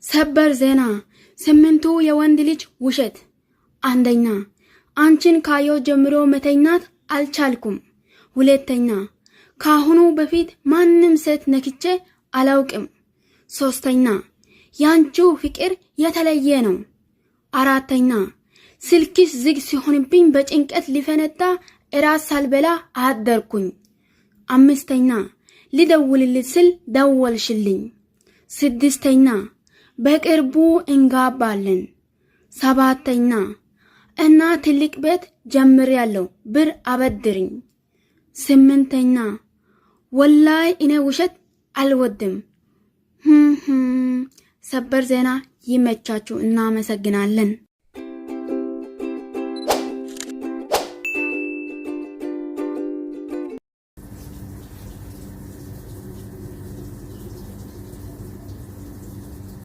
ሰበር ዜና ስምንቱ የወንድ ልጅ ውሸት። አንደኛ አንቺን ካየው ጀምሮ መተኛት አልቻልኩም። ሁለተኛ ካሁኑ በፊት ማንም ሴት ነክቼ አላውቅም። ሶስተኛ ያንቺው ፍቅር የተለየ ነው። አራተኛ ስልክሽ ዝግ ሲሆንብኝ በጭንቀት ሊፈነዳ እራት ሳልበላ አደርኩኝ። አምስተኛ ልደውልልሽ ስል ደወልሽልኝ። ስድስተኛ በቅርቡ እንጋባለን። ሰባተኛ እና ትልቅ ቤት ጀምሬያለሁ ብር አበድርኝ። ስምንተኛ ወላይ እኔ ውሸት አልወድም። ሰበር ዜና ይመቻችሁ። እናመሰግናለን።